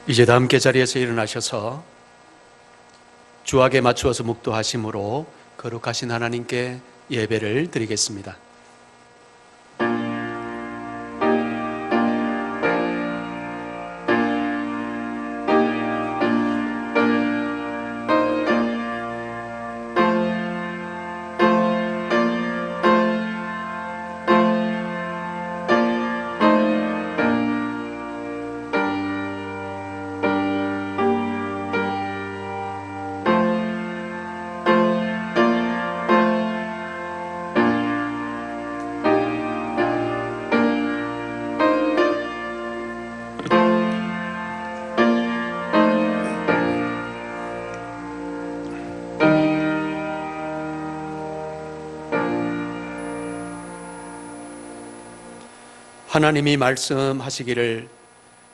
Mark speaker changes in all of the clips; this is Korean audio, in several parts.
Speaker 1: 이제 다 함께 자리에서 일어나셔서 주악에 맞추어서 묵도하심으로 거룩하신 하나님께 예배를 드리겠습니다. 하나님이 말씀하시기를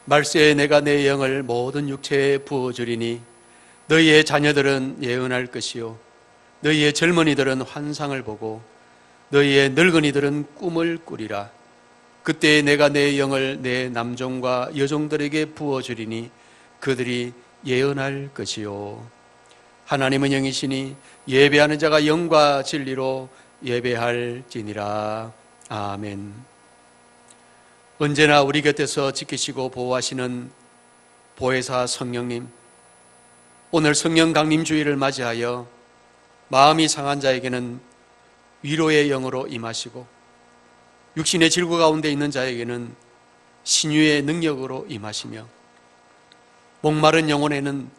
Speaker 1: 말세에 내가 내 영을 모든 육체에 부어주리니 너희의 자녀들은 예언할 것이요 너희의 젊은이들은 환상을 보고 너희의 늙은이들은 꿈을 꾸리라. 그때 내가 내 영을 내 남종과 여종들에게 부어주리니 그들이 예언할 것이요 하나님은 영이시니 예배하는 자가 영과 진리로 예배할지니라. 아멘. 언제나 우리 곁에서 지키시고 보호하시는 보혜사 성령님, 오늘 성령 강림 주일을 맞이하여 마음이 상한 자에게는 위로의 영으로 임하시고 육신의 질고 가운데 있는 자에게는 신유의 능력으로 임하시며 목마른 영혼에는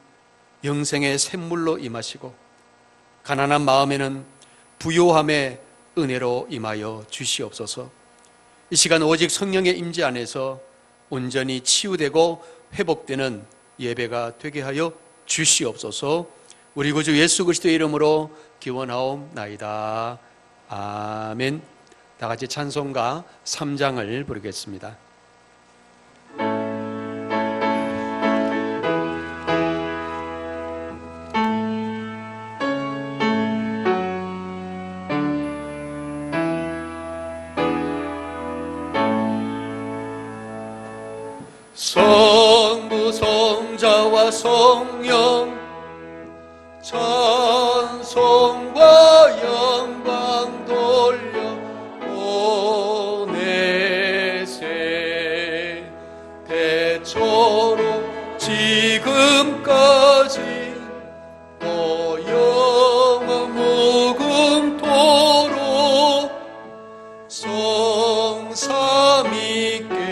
Speaker 1: 영생의 샘물로 임하시고 가난한 마음에는 부요함의 은혜로 임하여 주시옵소서. 이 시간 오직 성령의 임재 안에서 온전히 치유되고 회복되는 예배가 되게 하여 주시옵소서. 우리 구주 예수 그리스도의 이름으로 기원하옵나이다. 아멘. 다 같이 찬송가 3장을 부르겠습니다.
Speaker 2: 성부 성자와 성령 찬송과 영광 돌려 보내세. 대초로 지금까지 또 영원 무궁토록 성삼위께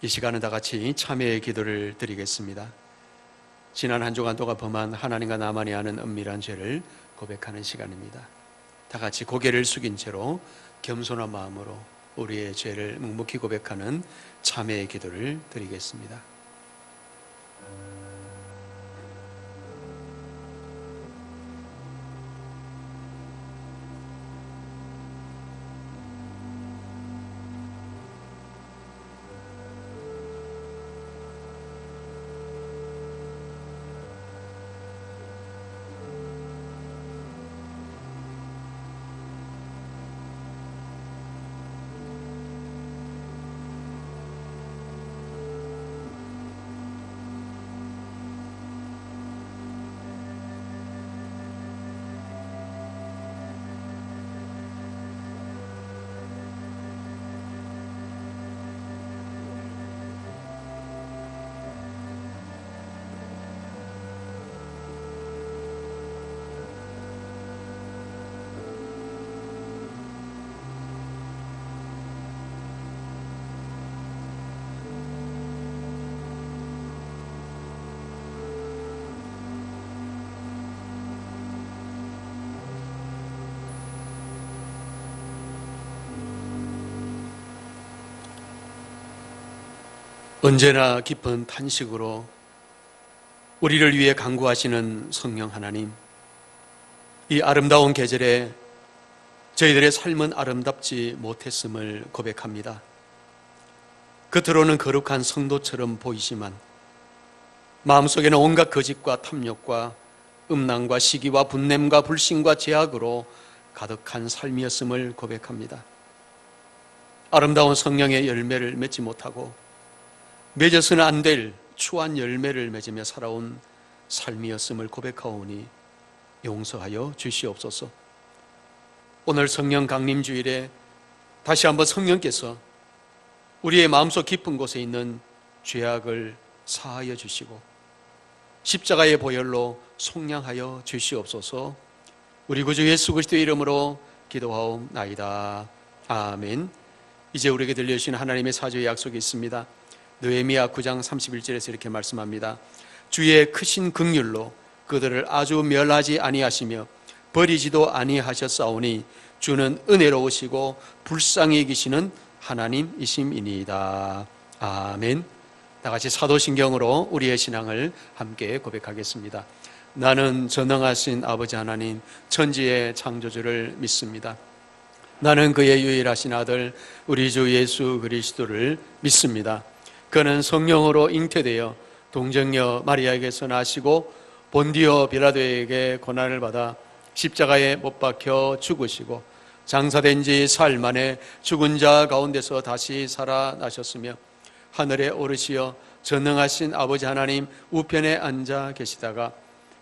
Speaker 1: 이 시간은 다 같이 참회의 기도를 드리겠습니다. 지난 한 주간 동안 범한 하나님과 나만이 아는 은밀한 죄를 고백하는 시간입니다. 다 같이 고개를 숙인 채로 겸손한 마음으로 우리의 죄를 묵묵히 고백하는 참회의 기도를 드리겠습니다. 언제나 깊은 탄식으로 우리를 위해 간구하시는 성령 하나님, 이 아름다운 계절에 저희들의 삶은 아름답지 못했음을 고백합니다. 겉으로는 거룩한 성도처럼 보이지만 마음속에는 온갖 거짓과 탐욕과 음란과 시기와 분냄과 불신과 죄악으로 가득한 삶이었음을 고백합니다. 아름다운 성령의 열매를 맺지 못하고 맺어서는 안 될 추한 열매를 맺으며 살아온 삶이었음을 고백하오니 용서하여 주시옵소서. 오늘 성령 강림 주일에 다시 한번 성령께서 우리의 마음속 깊은 곳에 있는 죄악을 사하여 주시고 십자가의 보혈로 속량하여 주시옵소서. 우리 구주 예수 그리스도의 이름으로 기도하옵나이다. 아멘. 이제 우리에게 들려주신 하나님의 사주의 약속이 있습니다. 느헤미야 9장 31절에서 이렇게 말씀합니다. 주의 크신 긍휼로 그들을 아주 멸하지 아니하시며 버리지도 아니하셨사오니 주는 은혜로우시고 불쌍히 여기시는 하나님이심이니이다. 아멘. 다 같이 사도신경으로 우리의 신앙을 함께 고백하겠습니다. 나는 전능하신 아버지 하나님 천지의 창조주를 믿습니다. 나는 그의 유일하신 아들 우리 주 예수 그리스도를 믿습니다. 그는 성령으로 잉태되어 동정녀 마리아에게서 나시고 본디오 빌라도에게 고난을 받아 십자가에 못 박혀 죽으시고 장사된 지 사흘 만에 죽은 자 가운데서 다시 살아나셨으며 하늘에 오르시어 전능하신 아버지 하나님 우편에 앉아 계시다가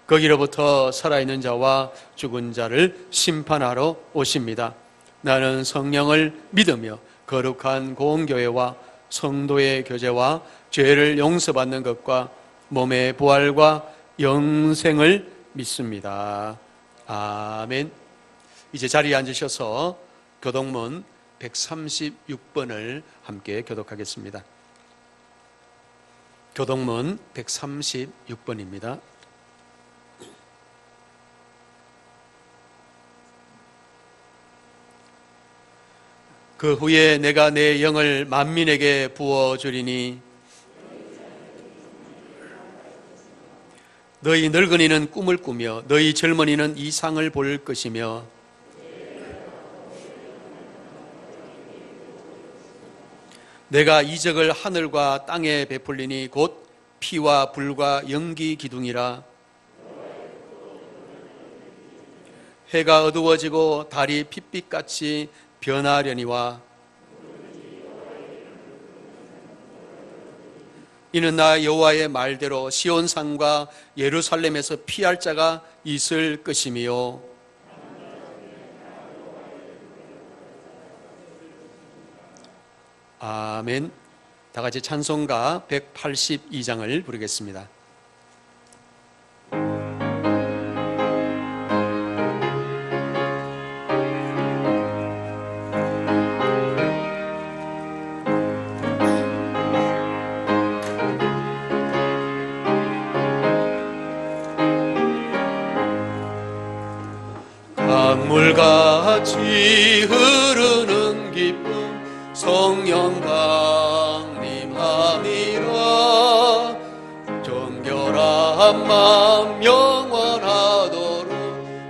Speaker 1: 거기로부터 살아있는 자와 죽은 자를 심판하러 오십니다. 나는 성령을 믿으며 거룩한 공교회와 성도의 교제와 죄를 용서받는 것과 몸의 부활과 영생을 믿습니다. 아멘. 이제 자리에 앉으셔서 교독문 136번을 함께 교독하겠습니다. 교독문 136번입니다. 그 후에 내가 내 영을 만민에게 부어주리니 너희 늙은이는 꿈을 꾸며 너희 젊은이는 이상을 볼 것이며 내가 이적을 하늘과 땅에 베풀리니 곧 피와 불과 연기 기둥이라. 해가 어두워지고 달이 핏빛같이 변하려니와 이는 나 여호와의 말대로 시온산과 예루살렘에서 피할 자가 있을 것이며 아멘. 다 같이 찬송가 182장을 부르겠습니다.
Speaker 2: 강물같이 흐르는 기쁨 성령 강림함이라. 정결한 마음 영원하도록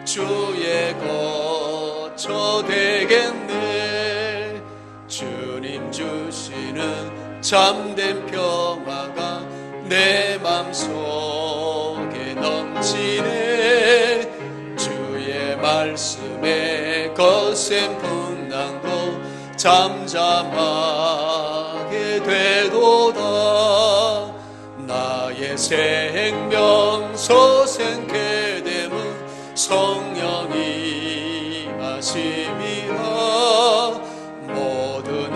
Speaker 2: 주의 거처 되겠네. 주님 주시는 참된 평화가 내 맘속에 넘치네. 주의 말씀에 거센 풍랑도 잠잠하게 되도다. 나의 생명 소생케 됨은 성령이 하심이라. 모든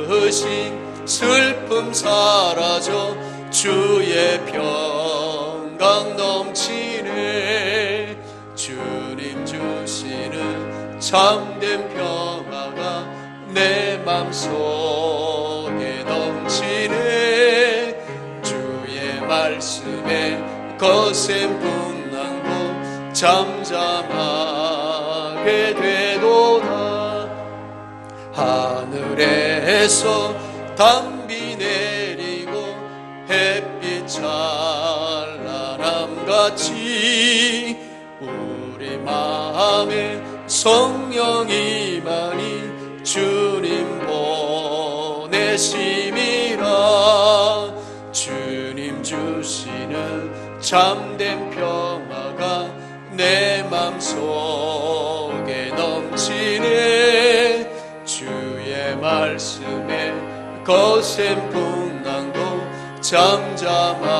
Speaker 2: 의식 슬픔 사라져 주의 평강 넘치네. 주님 주시는 참된 평화가 내 맘속에 넘치네. 주의 말씀에 거센 풍랑도 잠잠하게 되도다. 하늘에서 단비 내리고 햇빛 찬란함같이 우리 마음에 성령이 많이 주님 보내심이라. 참된 평화가 내 맘속에 넘치네. 주의 말씀에 거센 풍랑도 잠잠하게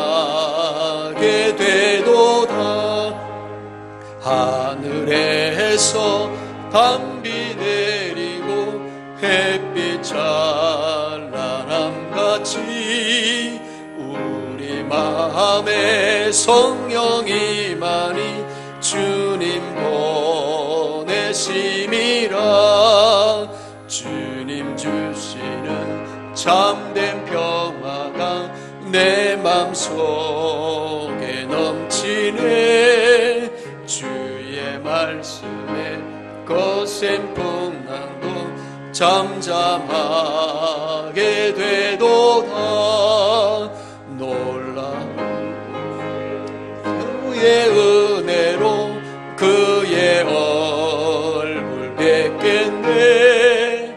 Speaker 2: 되도다. 하늘에서 단비 내리고 햇빛 찬란함같이 우리 마음에 성령이 많이 주님 보내심이라. 주님 주시는 참된 평화가 내 맘속에 넘치네. 주의 말씀에 거센 풍랑도 잠잠하게 되도다. 놀라운 그의 은혜로 그의 얼굴 뵙겠네.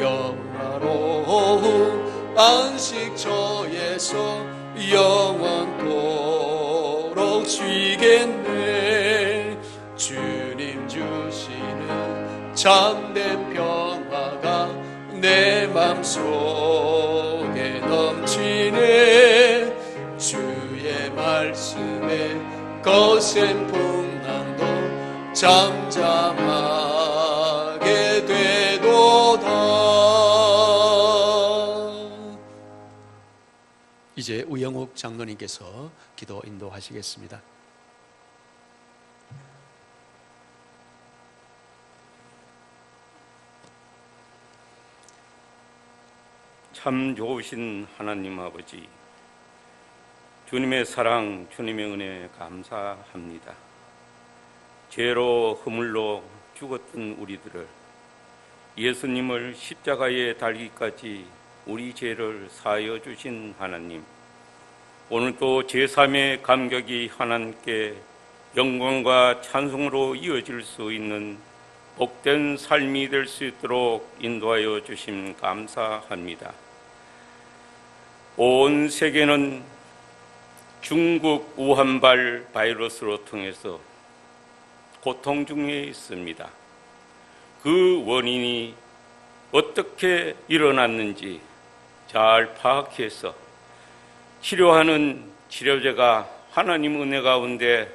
Speaker 2: 영화로운 안식처에서 영원토록 쉬겠네. 주님 주시는 참된 평화가 내 맘속에 넘치네. 주의 말씀에 거센 풍랑도 잠잠하게 되도다.
Speaker 1: 이제 우영욱 장로님께서 기도 인도하시겠습니다.
Speaker 3: 참 좋으신 하나님 아버지, 주님의 사랑, 주님의 은혜 감사합니다. 죄로 허물로 죽었던 우리들을 예수님을 십자가에 달기까지 우리 죄를 사하여 주신 하나님, 오늘도 제3의 감격이 하나님께 영광과 찬송으로 이어질 수 있는 복된 삶이 될 수 있도록 인도하여 주심 감사합니다. 온 세계는 중국 우한발 바이러스로 통해서 고통 중에 있습니다. 그 원인이 어떻게 일어났는지 잘 파악해서 치료하는 치료제가 하나님 은혜 가운데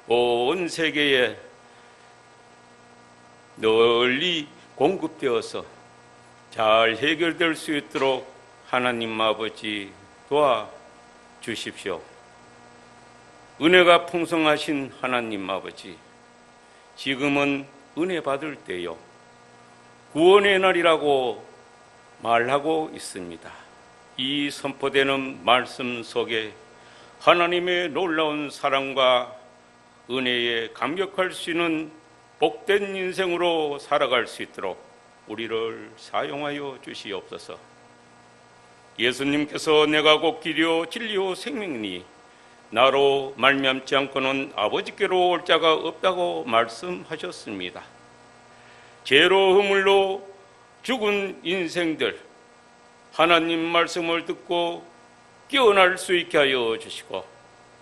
Speaker 3: 온 세계에 널리 공급되어서 잘 해결될 수 있도록 하나님 아버지 도와주십시오. 은혜가 풍성하신 하나님 아버지, 지금은 은혜 받을 때요, 구원의 날이라고 말하고 있습니다. 이 선포되는 말씀 속에 하나님의 놀라운 사랑과 은혜에 감격할 수 있는 복된 인생으로 살아갈 수 있도록 우리를 사용하여 주시옵소서. 예수님께서 내가 곧 길이요 진리요 생명이니 나로 말미암지 않고는 아버지께로 올 자가 없다고 말씀하셨습니다. 죄로 허물로 죽은 인생들, 하나님 말씀을 듣고 깨어날 수 있게 하여 주시고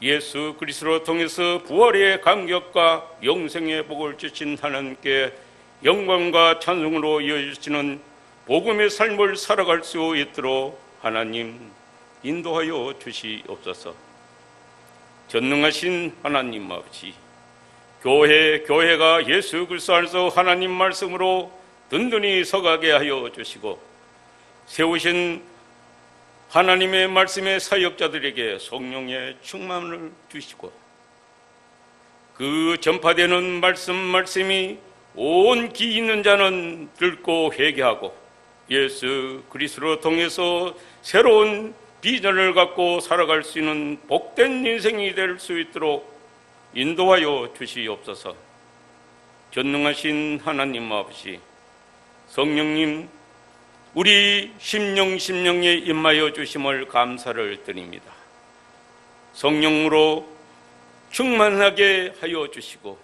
Speaker 3: 예수 그리스도로 통해서 부활의 감격과 영생의 복을 주신 하나님께 영광과 찬송으로 이어지시는 복음의 삶을 살아갈 수 있도록 하나님 인도하여 주시옵소서. 전능하신 하나님 아버지, 교회가 예수 그리스도 안에서 하나님 말씀으로 든든히 서가게 하여 주시고 세우신 하나님의 말씀의 사역자들에게 성령의 충만을 주시고 그 전파되는 말씀이 온 귀 있는 자는 듣고 회개하고 예수 그리스도로 통해서 새로운 비전을 갖고 살아갈 수 있는 복된 인생이 될 수 있도록 인도하여 주시옵소서. 전능하신 하나님 아버지, 성령님 우리 심령에 임하여 주심을 감사를 드립니다. 성령으로 충만하게 하여 주시고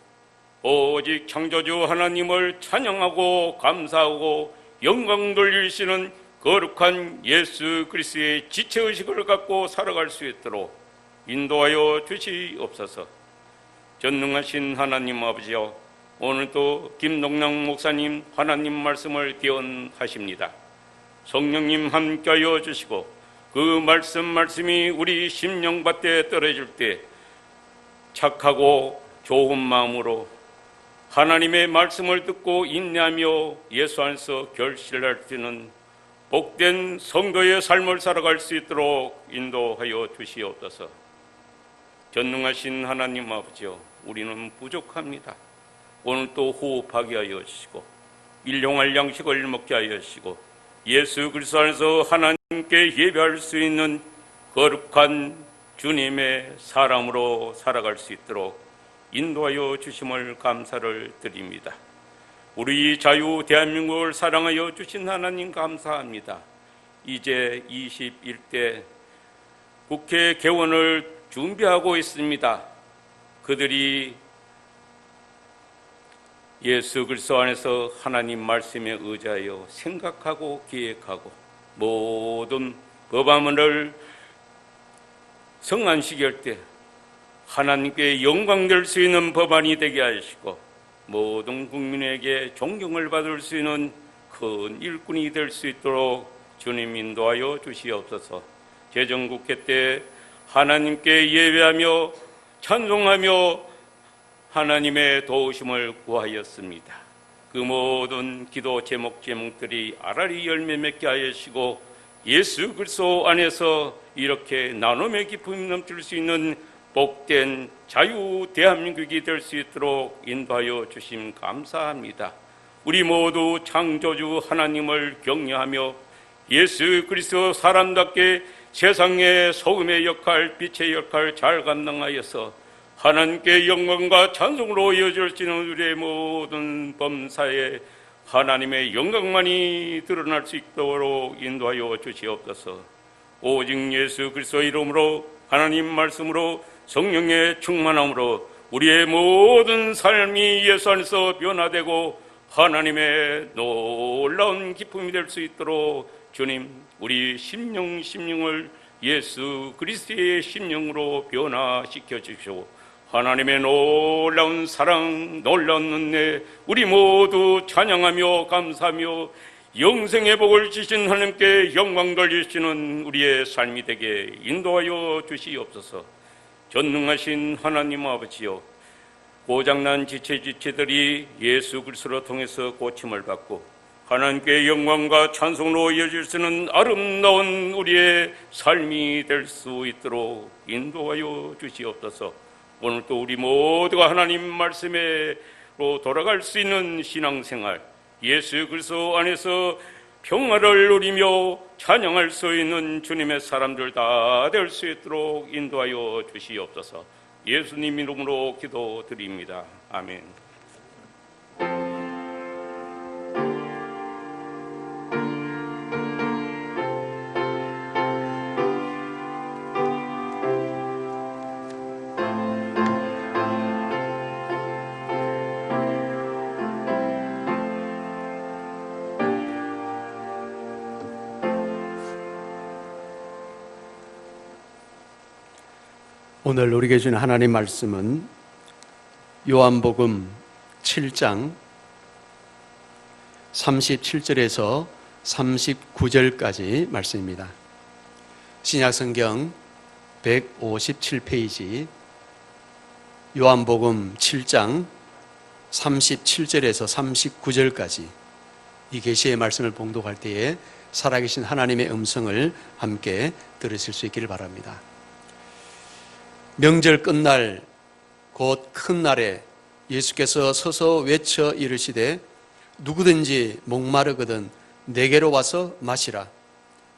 Speaker 3: 오직 창조주 하나님을 찬양하고 감사하고 영광 돌리시는 거룩한 예수 그리스도의 지체의식을 갖고 살아갈 수 있도록 인도하여 주시옵소서. 전능하신 하나님 아버지여, 오늘도 김동랑 목사님 하나님 말씀을 기원하십니다. 성령님 함께하여 주시고 그 말씀이 우리 심령밭에 떨어질 때 착하고 좋은 마음으로 하나님의 말씀을 듣고 인내하며 예수 안에서 결실할 수 있는 복된 성도의 삶을 살아갈 수 있도록 인도하여 주시옵소서. 전능하신 하나님 아버지여, 우리는 부족합니다. 오늘 또 호흡하게 하여 주시고 일용할 양식을 먹게 하여 주시고 예수 그리스도 안에서 하나님께 예배할 수 있는 거룩한 주님의 사람으로 살아갈 수 있도록 인도하여 주심을 감사를 드립니다. 우리 자유 대한민국을 사랑하여 주신 하나님 감사합니다. 이제 21대 국회 개원을 준비하고 있습니다. 그들이 예수 그리스도 안에서 하나님 말씀에 의지하여 생각하고 기획하고 모든 법안을 성안시킬 때 하나님께 영광될 수 있는 법안이 되게 하시고 모든 국민에게 존경을 받을 수 있는 큰 일꾼이 될 수 있도록 주님 인도하여 주시옵소서. 제정국회 때 하나님께 예배하며 찬송하며 하나님의 도우심을 구하였습니다. 그 모든 기도 제목들이 아라리 열매 맺게 하시고 예수 그리스도 안에서 이렇게 나눔의 기쁨이 넘칠 수 있는 복된 자유 대한민국이 될 수 있도록 인도하여 주심 감사합니다. 우리 모두 창조주 하나님을 경외하며 예수 그리스도 사람답게 세상의 소금의 역할, 빛의 역할 잘 감당하여서 하나님께 영광과 찬송으로 이어질 수 있는 우리의 모든 범사에 하나님의 영광만이 드러날 수 있도록 인도하여 주시옵소서. 오직 예수 그리스도 이름으로 하나님 말씀으로 성령의 충만함으로 우리의 모든 삶이 예수 안에서 변화되고 하나님의 놀라운 기쁨이 될 수 있도록 주님, 우리 심령을 예수 그리스도의 심령으로 변화시켜 주시고 하나님의 놀라운 사랑, 놀라운 은혜 우리 모두 찬양하며 감사하며 영생의 복을 주신 하나님께 영광 돌리시는 우리의 삶이 되게 인도하여 주시옵소서. 전능하신 하나님 아버지여, 고장난 지체들이 예수 그리스도로 통해서 고침을 받고 하나님께 영광과 찬송으로 이어질 수 있는 아름다운 우리의 삶이 될 수 있도록 인도하여 주시옵소서. 오늘 또 우리 모두가 하나님 말씀으로 돌아갈 수 있는 신앙생활, 예수 그리스도 안에서 평화를 누리며 찬양할 수 있는 주님의 사람들 다 될 수 있도록 인도하여 주시옵소서. 예수님 이름으로 기도드립니다. 아멘.
Speaker 1: 오늘 우리에게 주는 하나님 말씀은 요한복음 7장 37절에서 39절까지 말씀입니다. 신약성경 157페이지 요한복음 7장 37절에서 39절까지 이 계시의 말씀을 봉독할 때에 살아계신 하나님의 음성을 함께 들으실 수 있기를 바랍니다. 명절 끝날 곧 큰 날에 예수께서 서서 외쳐 이르시되 누구든지 목마르거든 내게로 와서 마시라.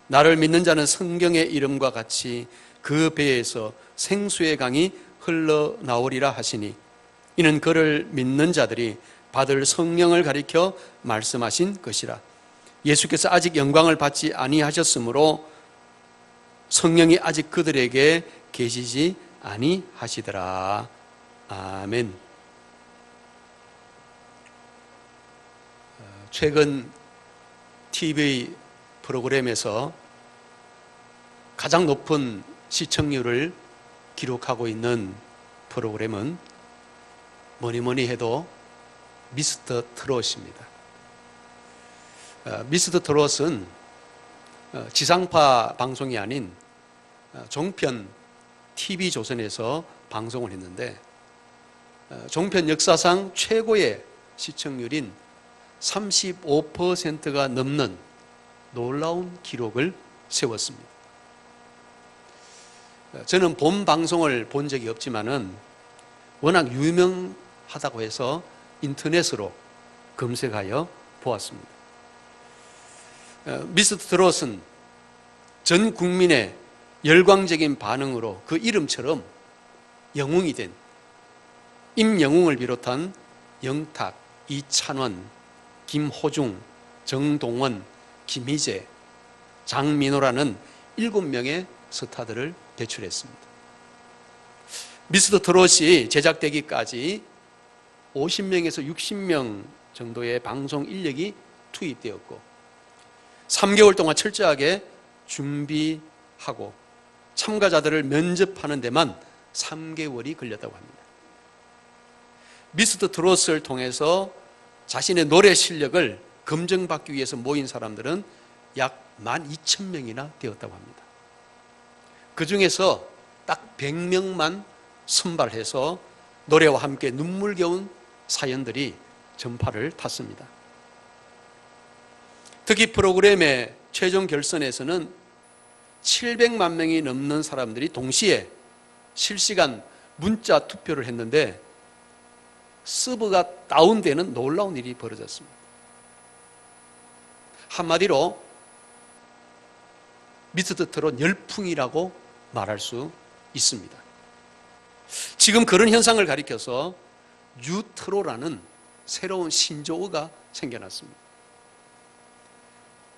Speaker 1: 나를 믿는 자는 성경의 이름과 같이 그 배에서 생수의 강이 흘러나오리라 하시니 이는 그를 믿는 자들이 받을 성령을 가리켜 말씀하신 것이라. 예수께서 아직 영광을 받지 아니하셨으므로 성령이 아직 그들에게 계시지 아니하시더라. 아멘. 최근 TV 프로그램에서 가장 높은 시청률을 기록하고 있는 프로그램은 뭐니 해도 미스터 트롯입니다. 미스터 트롯은 지상파 방송이 아닌 종편 TV조선에서 방송을 했는데 종편 역사상 최고의 시청률인 35%가 넘는 놀라운 기록을 세웠습니다. 저는 본 방송을 본 적이 없지만은 워낙 유명하다고 해서 인터넷으로 검색하여 보았습니다. 미스터 트롯은 전 국민의 열광적인 반응으로 그 이름처럼 영웅이 된 임영웅을 비롯한 영탁, 이찬원, 김호중, 정동원, 김희재, 장민호라는 7명의 스타들을 배출했습니다. 미스터 트롯이 제작되기까지 50명에서 60명 정도의 방송 인력이 투입되었고 3개월 동안 철저하게 준비하고 참가자들을 면접하는 데만 3개월이 걸렸다고 합니다. 미스터 트롯을 통해서 자신의 노래 실력을 검증받기 위해서 모인 사람들은 약 12,000명이나 되었다고 합니다. 그 중에서 딱 100명만 선발해서 노래와 함께 눈물겨운 사연들이 전파를 탔습니다. 특히 프로그램의 최종 결선에서는 700만 명이 넘는 사람들이 동시에 실시간 문자 투표를 했는데 서버가 다운되는 놀라운 일이 벌어졌습니다. 한마디로 미스터 트롯 열풍이라고 말할 수 있습니다. 지금 그런 현상을 가리켜서 뉴트로라는 새로운 신조어가 생겨났습니다.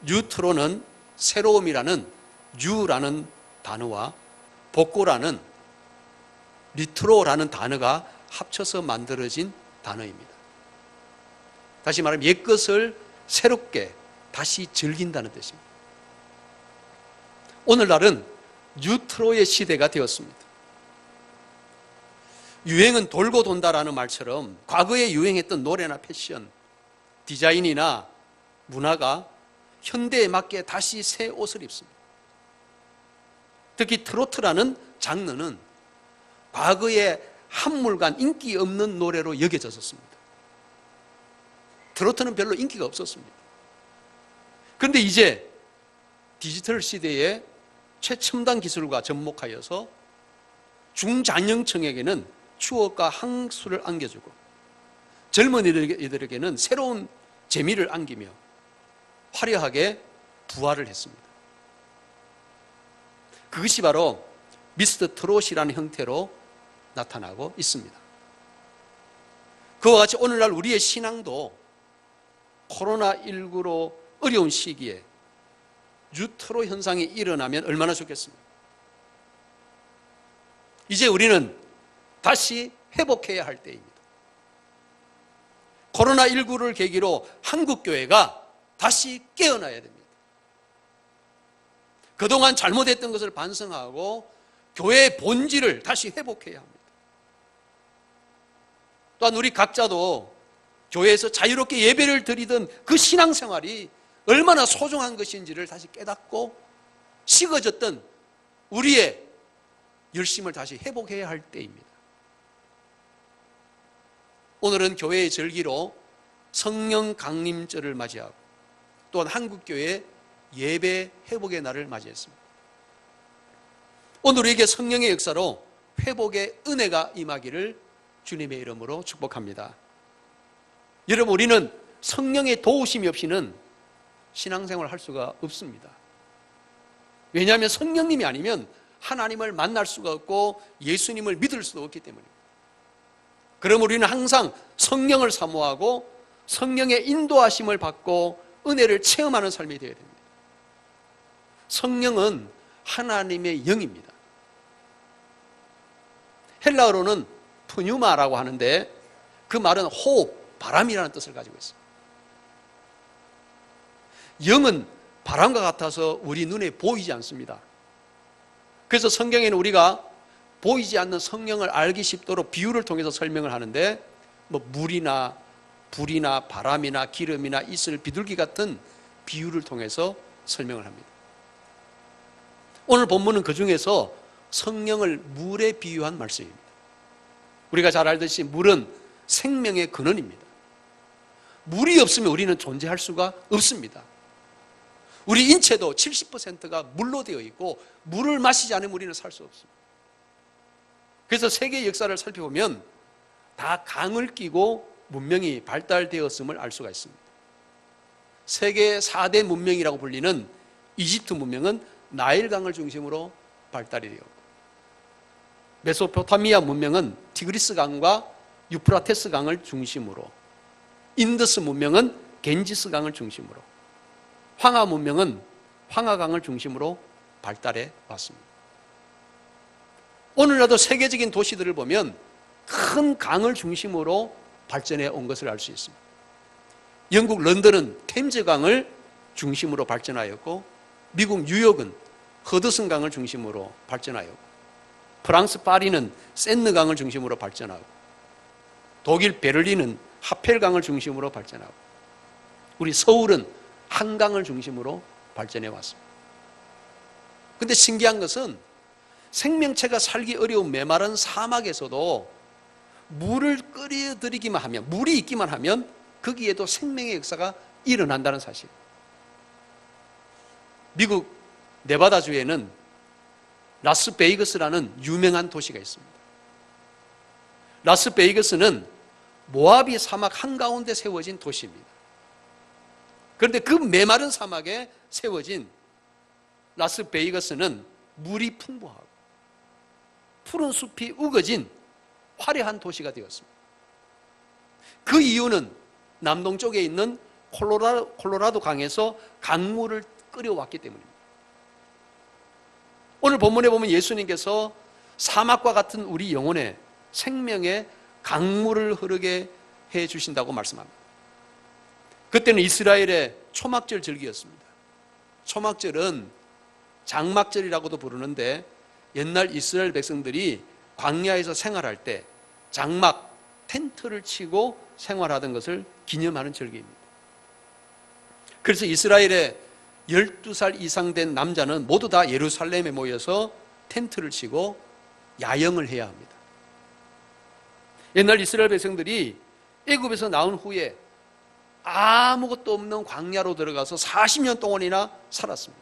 Speaker 1: 뉴트로는 새로움이라는 뉴라는 단어와 복고라는 리트로라는 단어가 합쳐서 만들어진 단어입니다. 다시 말하면 옛것을 새롭게 다시 즐긴다는 뜻입니다. 오늘날은 뉴트로의 시대가 되었습니다. 유행은 돌고 돈다라는 말처럼 과거에 유행했던 노래나 패션, 디자인이나 문화가 현대에 맞게 다시 새 옷을 입습니다. 특히 트로트라는 장르는 과거에 한물간 인기 없는 노래로 여겨졌었습니다. 트로트는 별로 인기가 없었습니다. 그런데 이제 디지털 시대에 최첨단 기술과 접목하여서 중장년층에게는 추억과 향수를 안겨주고 젊은이들에게는 새로운 재미를 안기며 화려하게 부활을 했습니다. 그것이 바로 미스터 트롯이라는 형태로 나타나고 있습니다. 그와 같이 오늘날 우리의 신앙도 코로나19로 어려운 시기에 뉴트로 현상이 일어나면 얼마나 좋겠습니까? 이제 우리는 다시 회복해야 할 때입니다. 코로나19를 계기로 한국교회가 다시 깨어나야 됩니다. 그동안 잘못했던 것을 반성하고 교회의 본질을 다시 회복해야 합니다. 또한 우리 각자도 교회에서 자유롭게 예배를 드리던 그 신앙생활이 얼마나 소중한 것인지를 다시 깨닫고 식어졌던 우리의 열심을 다시 회복해야 할 때입니다. 오늘은 교회의 절기로 성령 강림절을 맞이하고 또한 한국교회 예배 회복의 날을 맞이했습니다. 오늘 우리에게 성령의 역사로 회복의 은혜가 임하기를 주님의 이름으로 축복합니다. 여러분, 우리는 성령의 도우심이 없이는 신앙생활을 할 수가 없습니다. 왜냐하면 성령님이 아니면 하나님을 만날 수가 없고 예수님을 믿을 수도 없기 때문입니다. 그럼 우리는 항상 성령을 사모하고 성령의 인도하심을 받고 은혜를 체험하는 삶이 되어야 됩니다. 성령은 하나님의 영입니다. 헬라어로는 푸뉴마라고 하는데 그 말은 호흡, 바람이라는 뜻을 가지고 있습니다. 영은 바람과 같아서 우리 눈에 보이지 않습니다. 그래서 성경에는 우리가 보이지 않는 성령을 알기 쉽도록 비유를 통해서 설명을 하는데, 뭐 물이나 불이나 바람이나 기름이나 이슬, 비둘기 같은 비유를 통해서 설명을 합니다. 오늘 본문은 그 중에서 성령을 물에 비유한 말씀입니다. 우리가 잘 알듯이 물은 생명의 근원입니다. 물이 없으면 우리는 존재할 수가 없습니다. 우리 인체도 70%가 물로 되어 있고, 물을 마시지 않으면 우리는 살 수 없습니다. 그래서 세계 역사를 살펴보면 다 강을 끼고 문명이 발달되었음을 알 수가 있습니다. 세계 4대 문명이라고 불리는 이집트 문명은 나일강을 중심으로 발달이 되었고, 메소포타미아 문명은 티그리스 강과 유프라테스 강을 중심으로, 인더스 문명은 겐지스 강을 중심으로, 황하 문명은 황하강을 중심으로 발달해 왔습니다. 오늘날도 세계적인 도시들을 보면 큰 강을 중심으로 발전해 온 것을 알 수 있습니다. 영국 런던은 템즈강을 중심으로 발전하였고, 미국 뉴욕은 허드슨 강을 중심으로 발전하였고, 프랑스 파리는 센느강을 중심으로 발전하고, 독일 베를린은 하펠강을 중심으로 발전하고, 우리 서울은 한강을 중심으로 발전해 왔습니다. 그런데 신기한 것은 생명체가 살기 어려운 메마른 사막에서도 물을 끓여들이기만 하면, 물이 있기만 하면 거기에도 생명의 역사가 일어난다는 사실. 미국 네바다주에는 라스베이거스라는 유명한 도시가 있습니다. 라스베이거스는 모하비 사막 한가운데 세워진 도시입니다. 그런데 그 메마른 사막에 세워진 라스베이거스는 물이 풍부하고 푸른 숲이 우거진 화려한 도시가 되었습니다. 그 이유는 남동쪽에 있는 콜로라도 강에서 강물을 끓여왔기 때문입니다. 오늘 본문에 보면 예수님께서 사막과 같은 우리 영혼에 생명의 강물을 흐르게 해 주신다고 말씀합니다. 그때는 이스라엘의 초막절 절기였습니다. 초막절은 장막절이라고도 부르는데, 옛날 이스라엘 백성들이 광야에서 생활할 때 장막, 텐트를 치고 생활하던 것을 기념하는 절기입니다. 그래서 이스라엘의 12살 이상 된 남자는 모두 다 예루살렘에 모여서 텐트를 치고 야영을 해야 합니다. 옛날 이스라엘 백성들이 애굽에서 나온 후에 아무것도 없는 광야로 들어가서 40년 동안이나 살았습니다.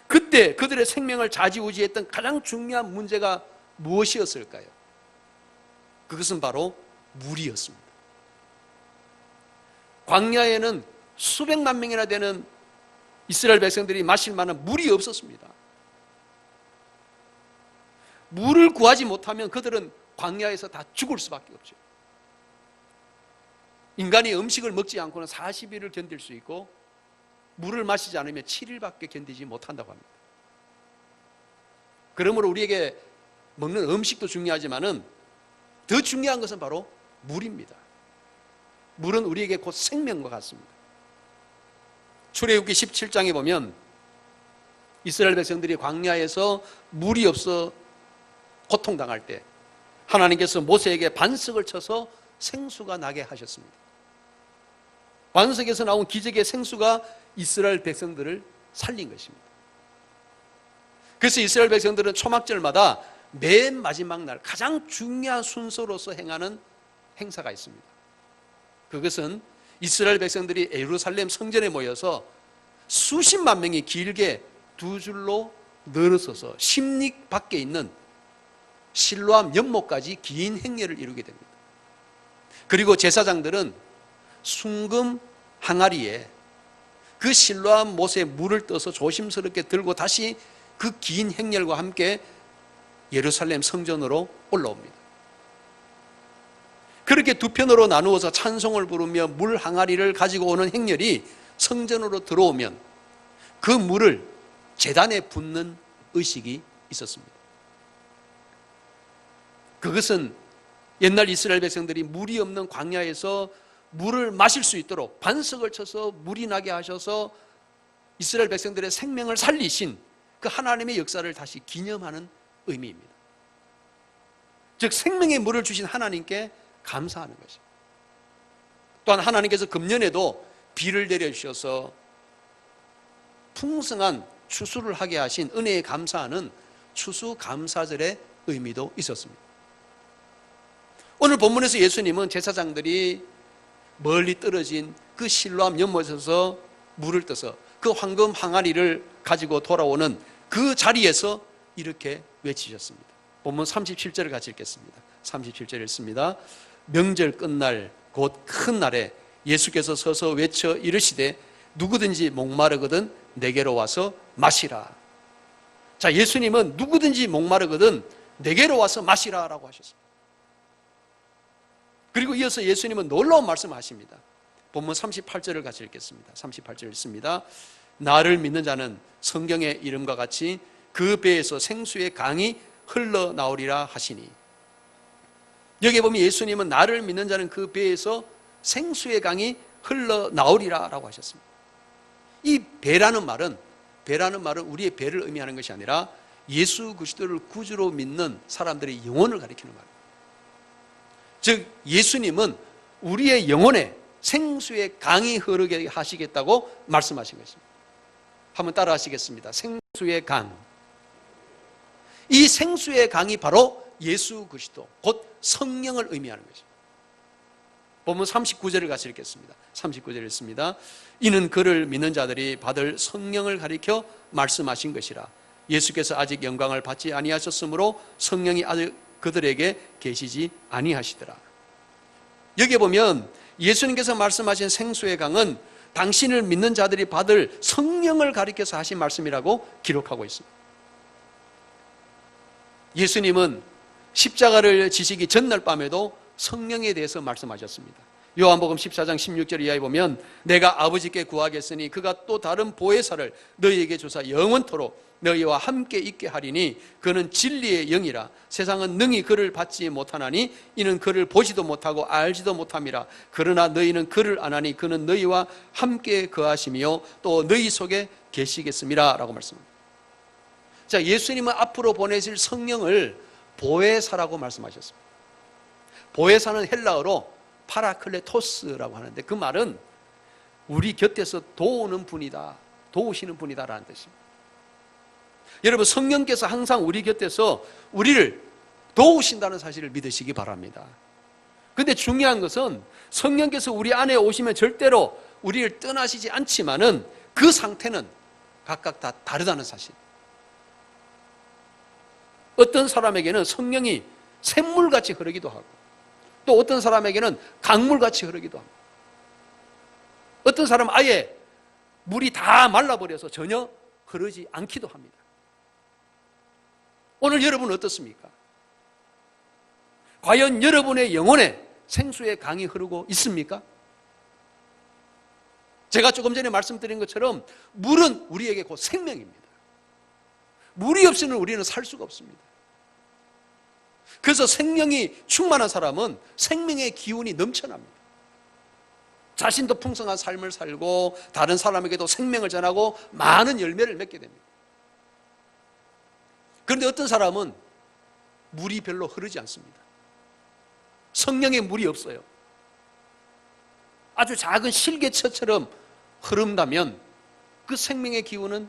Speaker 1: 그때 그들의 생명을 좌지우지했던 가장 중요한 문제가 무엇이었을까요? 그것은 바로 물이었습니다. 광야에는 수백만 명이나 되는 이스라엘 백성들이 마실 만한 물이 없었습니다. 물을 구하지 못하면 그들은 광야에서 다 죽을 수밖에 없죠. 인간이 음식을 먹지 않고는 40일을 견딜 수 있고, 물을 마시지 않으면 7일밖에 견디지 못한다고 합니다. 그러므로 우리에게 먹는 음식도 중요하지만은 더 중요한 것은 바로 물입니다. 물은 우리에게 곧 생명과 같습니다. 출애굽기 17장에 보면 이스라엘 백성들이 광야에서 물이 없어 고통당할 때 하나님께서 모세에게 반석을 쳐서 생수가 나게 하셨습니다. 반석에서 나온 기적의 생수가 이스라엘 백성들을 살린 것입니다. 그래서 이스라엘 백성들은 초막절마다 맨 마지막 날 가장 중요한 순서로서 행하는 행사가 있습니다. 그것은 이스라엘 백성들이 예루살렘 성전에 모여서 수십만 명이 길게 두 줄로 늘어서서 십리 밖에 있는 실로암 연못까지 긴 행렬을 이루게 됩니다. 그리고 제사장들은 순금 항아리에 그 실로암 못에 물을 떠서 조심스럽게 들고 다시 그 긴 행렬과 함께 예루살렘 성전으로 올라옵니다. 그렇게 두 편으로 나누어서 찬송을 부르며 물 항아리를 가지고 오는 행렬이 성전으로 들어오면 그 물을 제단에 붓는 의식이 있었습니다. 그것은 옛날 이스라엘 백성들이 물이 없는 광야에서 물을 마실 수 있도록 반석을 쳐서 물이 나게 하셔서 이스라엘 백성들의 생명을 살리신 그 하나님의 역사를 다시 기념하는 의미입니다. 즉 생명의 물을 주신 하나님께 감사하는 것입니다. 또한 하나님께서 금년에도 비를 내려주셔서 풍성한 추수를 하게 하신 은혜에 감사하는 추수감사절의 의미도 있었습니다. 오늘 본문에서 예수님은 제사장들이 멀리 떨어진 그 실로암 연못에서 물을 떠서 그 황금 항아리를 가지고 돌아오는 그 자리에서 이렇게 외치셨습니다. 본문 37절을 같이 읽겠습니다. 37절 읽습니다. 명절 끝날 곧 큰 날에 예수께서 서서 외쳐 이르시되 누구든지 목마르거든 내게로 와서 마시라. 자, 예수님은 누구든지 목마르거든 내게로 와서 마시라 라고 하셨습니다. 그리고 이어서 예수님은 놀라운 말씀을 하십니다. 본문 38절을 같이 읽겠습니다. 38절 읽습니다. 나를 믿는 자는 성경의 이름과 같이 그 배에서 생수의 강이 흘러나오리라 하시니, 여기에 보면 예수님은 나를 믿는 자는 그 배에서 생수의 강이 흘러나오리라 라고 하셨습니다. 이 배라는 말은 우리의 배를 의미하는 것이 아니라 예수 그리스도를 구주로 믿는 사람들의 영혼을 가리키는 말입니다. 즉 예수님은 우리의 영혼에 생수의 강이 흐르게 하시겠다고 말씀하신 것입니다. 한번 따라 하시겠습니다. 생수의 강. 이 생수의 강이 바로 예수 그리스도 곧 성령을 의미하는 것입니다. 본문 39절을 같이 읽겠습니다. 39절 읽습니다. 이는 그를 믿는 자들이 받을 성령을 가리켜 말씀하신 것이라. 예수께서 아직 영광을 받지 아니하셨으므로 성령이 아직 그들에게 계시지 아니하시더라. 여기에 보면 예수님께서 말씀하신 생수의 강은 당신을 믿는 자들이 받을 성령을 가리켜서 하신 말씀이라고 기록하고 있습니다. 예수님은 십자가를 지시기 전날 밤에도 성령에 대해서 말씀하셨습니다. 요한복음 14장 16절 이하에 보면 내가 아버지께 구하겠으니 그가 또 다른 보혜사를 너희에게 주사 영원토록 너희와 함께 있게 하리니 그는 진리의 영이라. 세상은 능히 그를 받지 못하나니 이는 그를 보지도 못하고 알지도 못함이라. 그러나 너희는 그를 아나니 그는 너희와 함께 거하시며 또 너희 속에 계시겠음이라 라고 말씀합니다. 자, 예수님은 앞으로 보내실 성령을 보혜사라고 말씀하셨습니다. 보혜사는 헬라어로 파라클레토스라고 하는데 그 말은 우리 곁에서 도우는 분이다, 도우시는 분이다라는 뜻입니다. 여러분, 성령께서 항상 우리 곁에서 우리를 도우신다는 사실을 믿으시기 바랍니다. 그런데 중요한 것은 성령께서 우리 안에 오시면 절대로 우리를 떠나시지 않지만은 그 상태는 각각 다 다르다는 사실. 어떤 사람에게는 성령이 샘물같이 흐르기도 하고 또 어떤 사람에게는 강물같이 흐르기도 합니다. 어떤 사람은 아예 물이 다 말라버려서 전혀 흐르지 않기도 합니다. 오늘 여러분은 어떻습니까? 과연 여러분의 영혼에 생수의 강이 흐르고 있습니까? 제가 조금 전에 말씀드린 것처럼 물은 우리에게 곧 생명입니다. 물이 없이는 우리는 살 수가 없습니다. 그래서 생명이 충만한 사람은 생명의 기운이 넘쳐납니다. 자신도 풍성한 삶을 살고 다른 사람에게도 생명을 전하고 많은 열매를 맺게 됩니다. 그런데 어떤 사람은 물이 별로 흐르지 않습니다. 성령의 물이 없어요. 아주 작은 실개처처럼 흐른다면 그 생명의 기운은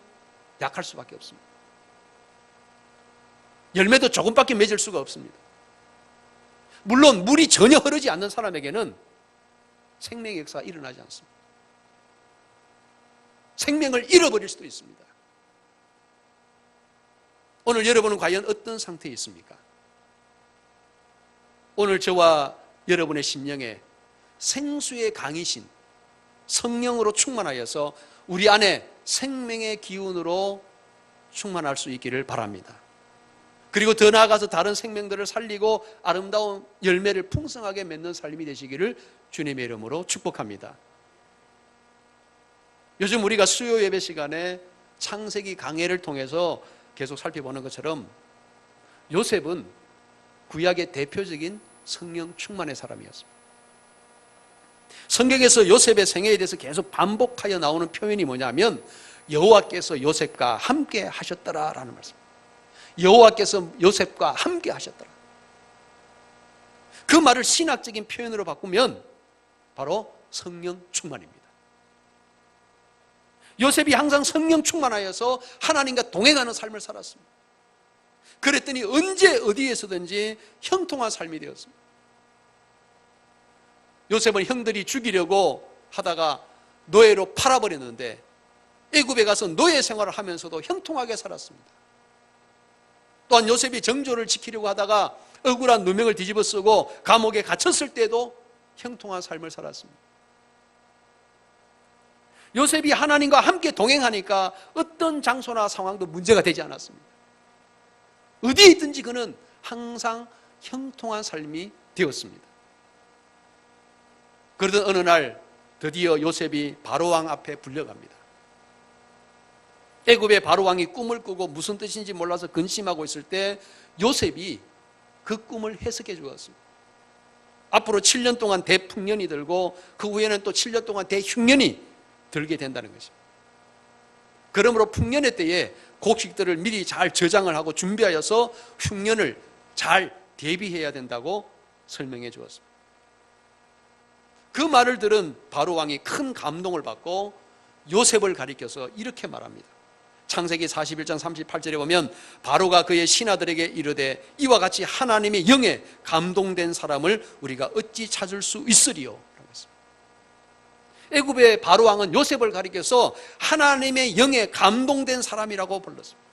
Speaker 1: 약할 수밖에 없습니다. 열매도 조금밖에 맺을 수가 없습니다. 물론 물이 전혀 흐르지 않는 사람에게는 생명의 역사가 일어나지 않습니다. 생명을 잃어버릴 수도 있습니다. 오늘 여러분은 과연 어떤 상태에 있습니까? 오늘 저와 여러분의 심령에 생수의 강이신 성령으로 충만하여서 우리 안에 생명의 기운으로 충만할 수 있기를 바랍니다. 그리고 더 나아가서 다른 생명들을 살리고 아름다운 열매를 풍성하게 맺는 삶이 되시기를 주님의 이름으로 축복합니다. 요즘 우리가 수요 예배 시간에 창세기 강해를 통해서 계속 살펴보는 것처럼 요셉은 구약의 대표적인 성령 충만의 사람이었습니다. 성경에서 요셉의 생애에 대해서 계속 반복하여 나오는 표현이 뭐냐면 여호와께서 요셉과 함께 하셨더라라는 말씀. 여호와께서 요셉과 함께 하셨더라. 그 말을 신학적인 표현으로 바꾸면 바로 성령 충만입니다. 요셉이 항상 성령 충만하여서 하나님과 동행하는 삶을 살았습니다. 그랬더니 언제 어디에서든지 형통한 삶이 되었습니다. 요셉은 형들이 죽이려고 하다가 노예로 팔아버렸는데 애굽에 가서 노예 생활을 하면서도 형통하게 살았습니다. 또한 요셉이 정조를 지키려고 하다가 억울한 누명을 뒤집어 쓰고 감옥에 갇혔을 때도 형통한 삶을 살았습니다. 요셉이 하나님과 함께 동행하니까 어떤 장소나 상황도 문제가 되지 않았습니다. 어디에 있든지 그는 항상 형통한 삶이 되었습니다. 그러던 어느 날 드디어 요셉이 바로왕 앞에 불려갑니다. 애굽의 바로왕이 꿈을 꾸고 무슨 뜻인지 몰라서 근심하고 있을 때 요셉이 그 꿈을 해석해 주었습니다. 앞으로 7년 동안 대풍년이 들고 그 후에는 또 7년 동안 대흉년이 들게 된다는 것입니다. 그러므로 풍년의 때에 곡식들을 미리 잘 저장을 하고 준비하여서 흉년을 잘 대비해야 된다고 설명해 주었습니다. 그 말을 들은 바로왕이 큰 감동을 받고 요셉을 가리켜서 이렇게 말합니다. 창세기 41장 38절에 보면 바로가 그의 신하들에게 이르되 이와 같이 하나님의 영에 감동된 사람을 우리가 어찌 찾을 수 있으리요? 라고 했습니다. 애굽의 바로왕은 요셉을 가리켜서 하나님의 영에 감동된 사람이라고 불렀습니다.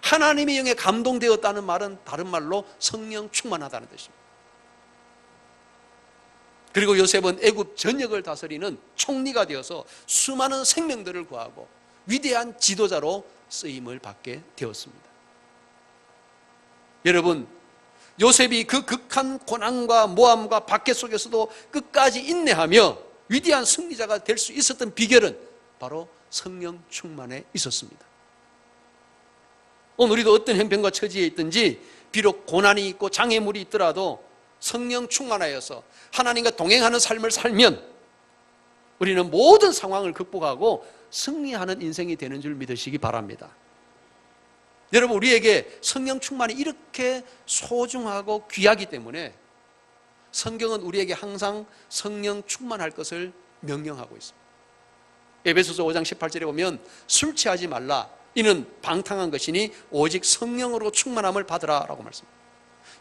Speaker 1: 하나님의 영에 감동되었다는 말은 다른 말로 성령 충만하다는 뜻입니다. 그리고 요셉은 애굽 전역을 다스리는 총리가 되어서 수많은 생명들을 구하고 위대한 지도자로 쓰임을 받게 되었습니다. 여러분, 요셉이 그 극한 고난과 모함과 박해 속에서도 끝까지 인내하며 위대한 승리자가 될 수 있었던 비결은 바로 성령 충만에 있었습니다. 오늘 우리도 어떤 형편과 처지에 있든지 비록 고난이 있고 장애물이 있더라도 성령 충만하여서 하나님과 동행하는 삶을 살면 우리는 모든 상황을 극복하고 승리하는 인생이 되는 줄 믿으시기 바랍니다. 여러분, 우리에게 성령 충만이 이렇게 소중하고 귀하기 때문에 성경은 우리에게 항상 성령 충만할 것을 명령하고 있습니다. 에베소서 5장 18절에 보면 술 취하지 말라 이는 방탕한 것이니 오직 성령으로 충만함을 받으라 라고 말씀합니다.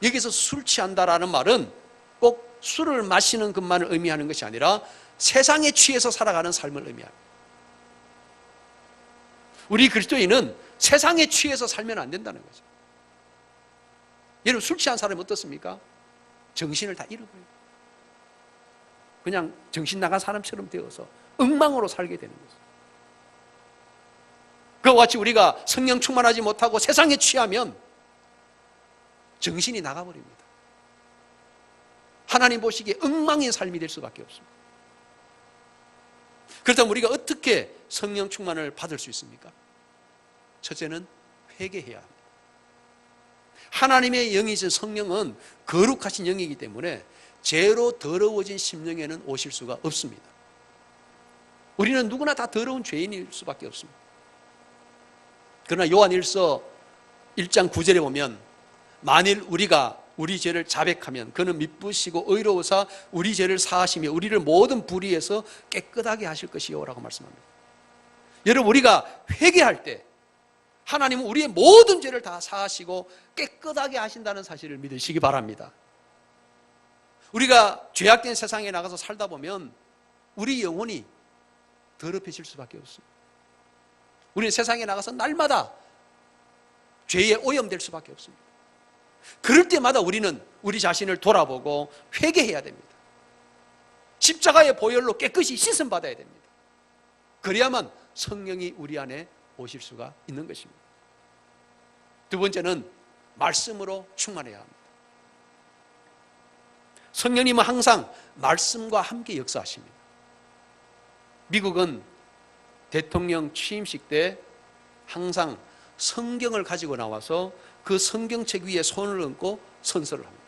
Speaker 1: 여기서 술 취한다라는 말은 꼭 술을 마시는 것만을 의미하는 것이 아니라 세상에 취해서 살아가는 삶을 의미합니다. 우리 그리스도인은 세상에 취해서 살면 안 된다는 거죠. 여러분, 술 취한 사람이 어떻습니까? 정신을 다 잃어버려요. 그냥 정신 나간 사람처럼 되어서 엉망으로 살게 되는 거죠. 그와 같이 우리가 성령 충만하지 못하고 세상에 취하면 정신이 나가버립니다. 하나님 보시기에 엉망인 삶이 될 수밖에 없습니다. 그렇다면 우리가 어떻게 성령 충만을 받을 수 있습니까? 첫째는 회개해야 합니다. 하나님의 영이신 성령은 거룩하신 영이기 때문에 죄로 더러워진 심령에는 오실 수가 없습니다. 우리는 누구나 다 더러운 죄인일 수밖에 없습니다. 그러나 요한일서 1장 9절에 보면 만일 우리가 우리 죄를 자백하면 그는 미쁘시고 의로우사 우리 죄를 사하시며 우리를 모든 불의에서 깨끗하게 하실 것이요 라고 말씀합니다. 여러분, 우리가 회개할 때 하나님은 우리의 모든 죄를 다 사하시고 깨끗하게 하신다는 사실을 믿으시기 바랍니다. 우리가 죄악된 세상에 나가서 살다 보면 우리 영혼이 더럽혀질 수밖에 없습니다. 우리는 세상에 나가서 날마다 죄에 오염될 수밖에 없습니다. 그럴 때마다 우리는 우리 자신을 돌아보고 회개해야 됩니다. 십자가의 보혈로 깨끗이 씻음받아야 됩니다. 그래야만 성령이 우리 안에 오실 수가 있는 것입니다. 두 번째는 말씀으로 충만해야 합니다. 성령님은 항상 말씀과 함께 역사하십니다. 미국은 대통령 취임식 때 항상 성경을 가지고 나와서 그 성경책 위에 손을 얹고 선서를 합니다.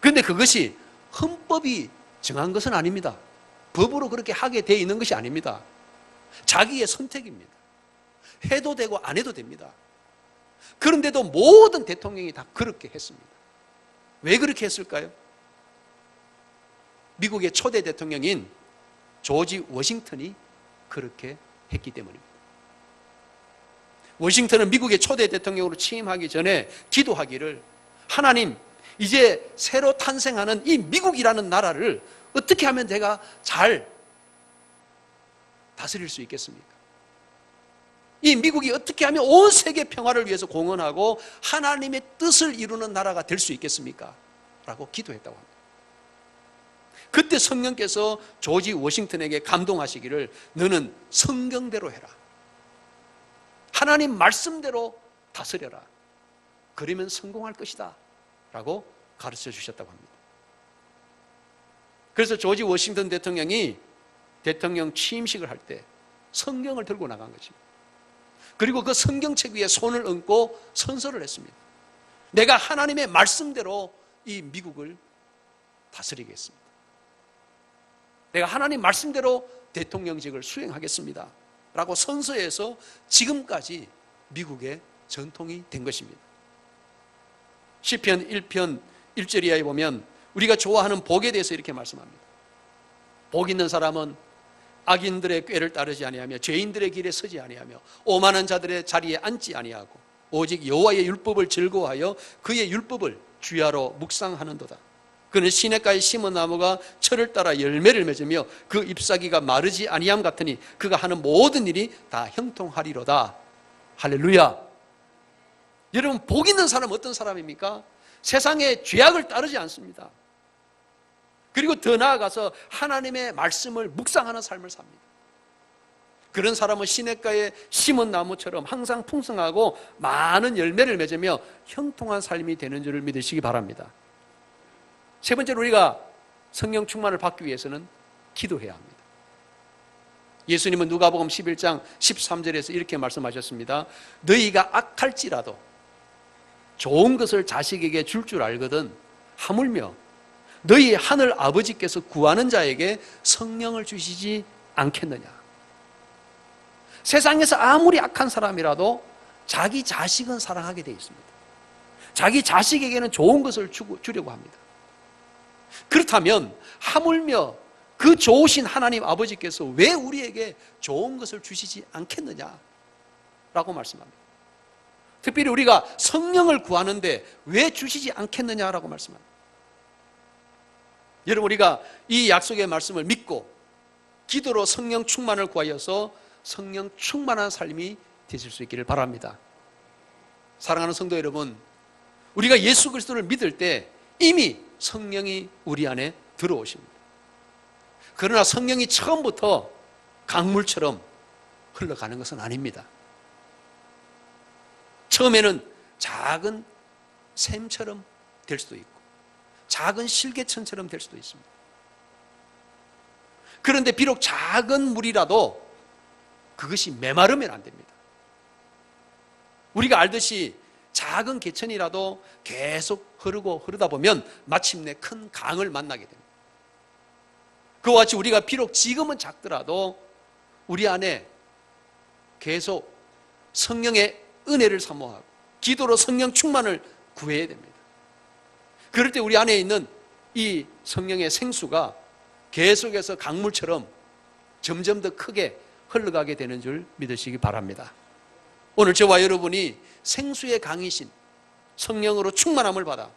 Speaker 1: 그런데 그것이 헌법이 정한 것은 아닙니다. 법으로 그렇게 하게 되어 있는 것이 아닙니다. 자기의 선택입니다. 해도 되고 안 해도 됩니다. 그런데도 모든 대통령이 다 그렇게 했습니다. 왜 그렇게 했을까요? 미국의 초대 대통령인 조지 워싱턴이 그렇게 했기 때문입니다. 워싱턴은 미국의 초대 대통령으로 취임하기 전에 기도하기를, 하나님, 이제 새로 탄생하는 이 미국이라는 나라를 어떻게 하면 내가 잘 다스릴 수 있겠습니까? 이 미국이 어떻게 하면 온 세계 평화를 위해서 공헌하고 하나님의 뜻을 이루는 나라가 될 수 있겠습니까? 라고 기도했다고 합니다. 그때 성령께서 조지 워싱턴에게 감동하시기를, 너는 성경대로 해라, 하나님 말씀대로 다스려라, 그러면 성공할 것이다 라고 가르쳐 주셨다고 합니다. 그래서 조지 워싱턴 대통령이 대통령 취임식을 할 때 성경을 들고 나간 것입니다. 그리고 그 성경책 위에 손을 얹고 선서를 했습니다. 내가 하나님의 말씀대로 이 미국을 다스리겠습니다. 내가 하나님 말씀대로 대통령직을 수행하겠습니다 라고 선서해서 지금까지 미국의 전통이 된 것입니다. 시편 1편 1절 이하에 보면 우리가 좋아하는 복에 대해서 이렇게 말씀합니다. 복 있는 사람은 악인들의 꾀를 따르지 아니하며 죄인들의 길에 서지 아니하며 오만한 자들의 자리에 앉지 아니하고 오직 여호와의 율법을 즐거워하여 그의 율법을 주야로 묵상하는도다. 그는 시냇가에 심은 나무가 철을 따라 열매를 맺으며 그 잎사귀가 마르지 아니함 같으니 그가 하는 모든 일이 다 형통하리로다. 할렐루야. 여러분, 복 있는 사람은 어떤 사람입니까? 세상의 죄악을 따르지 않습니다. 그리고 더 나아가서 하나님의 말씀을 묵상하는 삶을 삽니다. 그런 사람은 시냇가에 심은 나무처럼 항상 풍성하고 많은 열매를 맺으며 형통한 삶이 되는 줄을 믿으시기 바랍니다. 세 번째로, 우리가 성령 충만을 받기 위해서는 기도해야 합니다. 예수님은 누가복음 11장 13절에서 이렇게 말씀하셨습니다. 너희가 악할지라도 좋은 것을 자식에게 줄 줄 알거든 하물며 너희 하늘 아버지께서 구하는 자에게 성령을 주시지 않겠느냐. 세상에서 아무리 악한 사람이라도 자기 자식은 사랑하게 되어 있습니다. 자기 자식에게는 좋은 것을 주려고 합니다. 그렇다면 하물며 그 좋으신 하나님 아버지께서 왜 우리에게 좋은 것을 주시지 않겠느냐라고 말씀합니다. 특별히 우리가 성령을 구하는데 왜 주시지 않겠느냐라고 말씀합니다. 여러분, 우리가 이 약속의 말씀을 믿고 기도로 성령 충만을 구하여서 성령 충만한 삶이 되실 수 있기를 바랍니다. 사랑하는 성도 여러분, 우리가 예수 그리스도를 믿을 때 이미 성령이 우리 안에 들어오십니다. 그러나 성령이 처음부터 강물처럼 흘러가는 것은 아닙니다. 처음에는 작은 샘처럼 될 수도 있고 작은 실개천처럼 될 수도 있습니다. 그런데 비록 작은 물이라도 그것이 메마르면 안 됩니다. 우리가 알듯이 작은 개천이라도 계속 흐르다 보면 마침내 큰 강을 만나게 됩니다. 그와 같이 우리가 비록 지금은 작더라도 우리 안에 계속 성령의 은혜를 사모하고 기도로 성령 충만을 구해야 됩니다. 그럴 때 우리 안에 있는 이 성령의 생수가 계속해서 강물처럼 점점 더 크게 흘러가게 되는 줄 믿으시기 바랍니다. 오늘 저와 여러분이 생수의 강이신 성령으로 충만함을 받아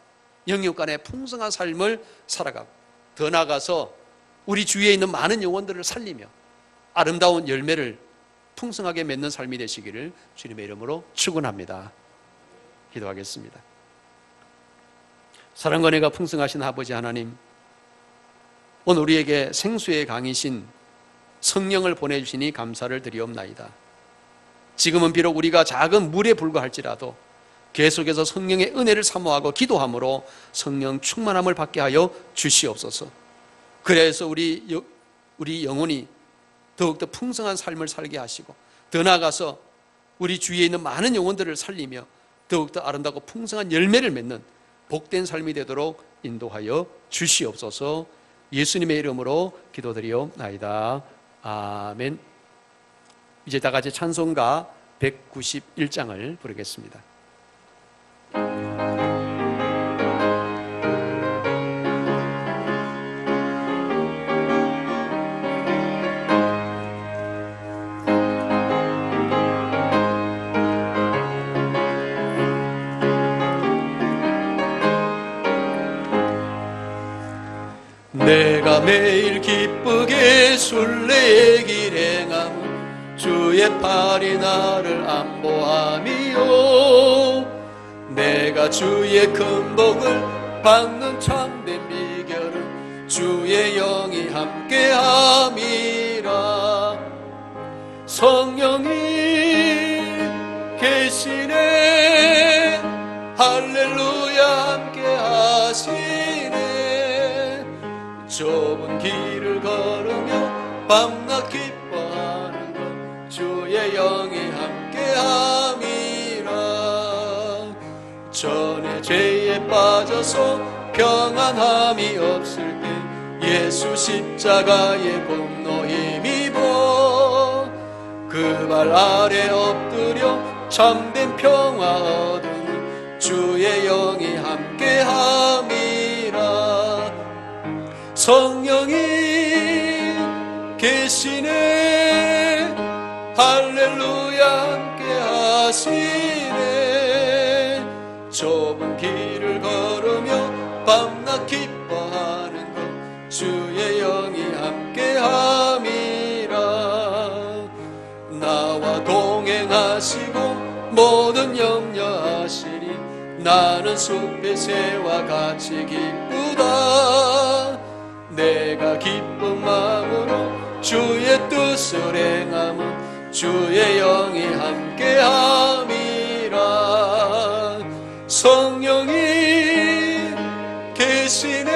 Speaker 1: 영육 간의 풍성한 삶을 살아가고 더 나아가서 우리 주위에 있는 많은 영혼들을 살리며 아름다운 열매를 풍성하게 맺는 삶이 되시기를 주님의 이름으로 축원합니다. 기도하겠습니다. 사랑과 은혜가 풍성하신 아버지 하나님, 오늘 우리에게 생수의 강이신 성령을 보내주시니 감사를 드리옵나이다. 지금은 비록 우리가 작은 물에 불과할지라도 계속해서 성령의 은혜를 사모하고 기도함으로 성령 충만함을 받게 하여 주시옵소서. 그래서 우리 영혼이 더욱더 풍성한 삶을 살게 하시고 더 나아가서 우리 주위에 있는 많은 영혼들을 살리며 더욱더 아름답고 풍성한 열매를 맺는 복된 삶이 되도록 인도하여 주시옵소서. 예수님의 이름으로 기도드리옵나이다. 아멘. 이제 다 같이 찬송가 191장을 부르겠습니다.
Speaker 2: 내가 매일 기쁘게 순례의 길 행함은 주의 팔이 나를 안보함이요 내가 주의 큰 복을 받는 참된 비결은 주의 영이 함께함이라 성령이 계시네 할렐루야 함께하시네 좁은 길을 걸으며 밤낮 기뻐하는 것 주의 영이 함께함이라 전에 죄에 빠져서 평안함이 없을 때 예수 십자가의 공로 힘입어 그 발 아래 엎드려 참된 평화 얻으니 주의 영이 함께함이라 성령이 계시네 할렐루야 함께하시네 좁은 길을 걸으며 밤낮 기뻐하는 것 주의 영이 함께함이라 나와 동행하시고 모든 염려하시니 나는 숲의 새와 같이 기쁘다 내가 기쁜 마음으로 주의 뜻을 행함은 주의 영이 함께함이라 성령이 계시네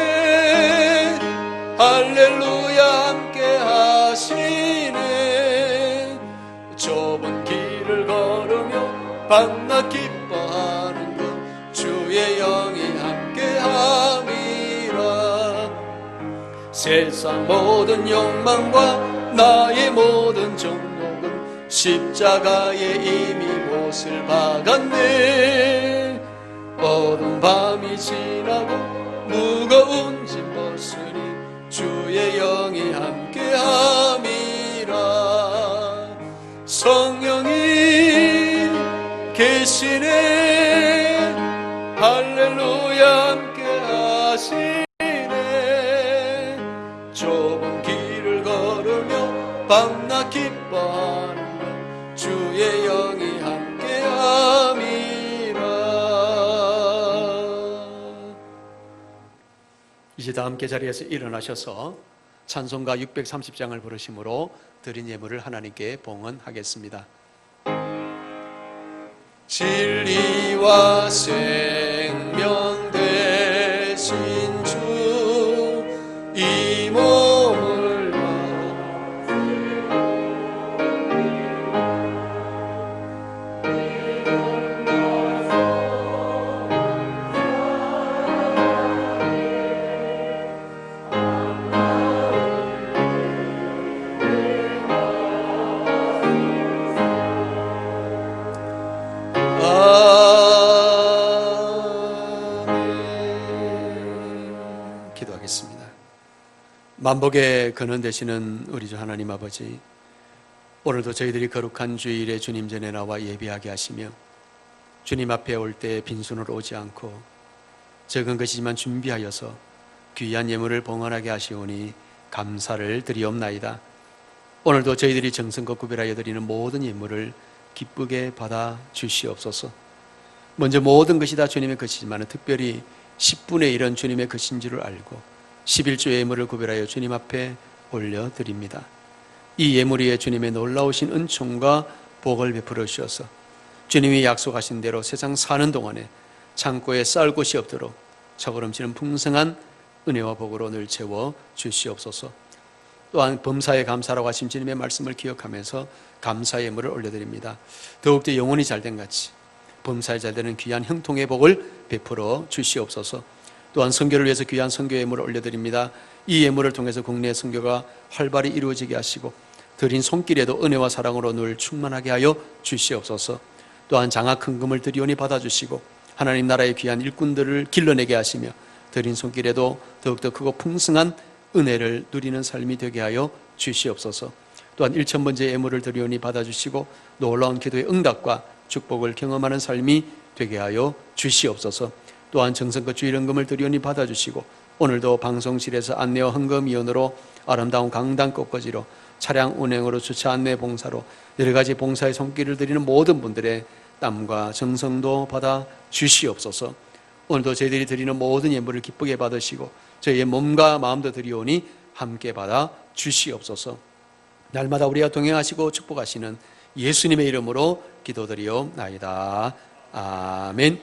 Speaker 2: 할렐루야 함께하시네 좁은 길을 걸으며 밤낮 기뻐하는 것 주의 영이 함께함이라 세상 모든 욕망과 나의 모든 정욕은 십자가에 이미 못을 박았네 어두운 밤이 지나고 무거운 짐 벗으니 주의 영이 함께함이라 성령이 계시네 할렐루야 함께하시네 좁은 길을 걸으며 밤낮 기뻐하는 것 주의 영이 함께함이라
Speaker 1: 이제 다 함께 자리에서 일어나셔서 찬송가 630장을 부르심으로 드린 예물을 하나님께 봉헌하겠습니다.
Speaker 2: 진리와 생명 되신 주 이 몸을
Speaker 1: 기도하겠습니다. 만복의 근원 되시는 우리 주 하나님 아버지, 오늘도 저희들이 거룩한 주일에 주님 전에 나와 예배하게 하시며 주님 앞에 올 때 빈손으로 오지 않고 적은 것이지만 준비하여서 귀한 예물을 봉헌하게 하시오니 감사를 드리옵나이다. 오늘도 저희들이 정성껏 구별하여 드리는 모든 예물을 기쁘게 받아 주시옵소서. 먼저 모든 것이 다 주님의 것이지만 특별히 10분의 1은 주님의 것인 줄을 알고 11조 예물을 구별하여 주님 앞에 올려드립니다. 이 예물 위에 주님의 놀라우신 은총과 복을 베풀어 주셔서 주님이 약속하신 대로 세상 사는 동안에 창고에 쌓을 곳이 없도록 차고름치는 풍성한 은혜와 복으로 늘 채워 주시옵소서. 또한 범사에 감사라고 하신 주님의 말씀을 기억하면서 감사 예물을 올려드립니다. 더욱더 영혼이 잘된 같이 범사에 잘되는 귀한 형통의 복을 베풀어 주시옵소서. 또한 선교를 위해서 귀한 선교 예물을 올려드립니다. 이 예물을 통해서 국내 선교가 활발히 이루어지게 하시고 드린 손길에도 은혜와 사랑으로 늘 충만하게 하여 주시옵소서. 또한 장악 헌금을 드리오니 받아주시고 하나님 나라의 귀한 일꾼들을 길러내게 하시며 드린 손길에도 더욱더 크고 풍성한 은혜를 누리는 삶이 되게 하여 주시옵소서. 또한 1,000번째 예물을 드리오니 받아주시고 놀라운 기도의 응답과 축복을 경험하는 삶이 되게 하여 주시옵소서. 또한 정성껏 주일헌금을 드리오니 받아주시고 오늘도 방송실에서 안내와 헌금위원으로 아름다운 강당 꽃꽂이로 차량 운행으로 주차 안내 봉사로 여러 가지 봉사의 손길을 드리는 모든 분들의 땀과 정성도 받아 주시옵소서. 오늘도 저희들이 드리는 모든 예물을 기쁘게 받으시고 저희의 몸과 마음도 드리오니 함께 받아 주시옵소서. 날마다 우리와 동행하시고 축복하시는 예수님의 이름으로 기도드리옵나이다. 아멘.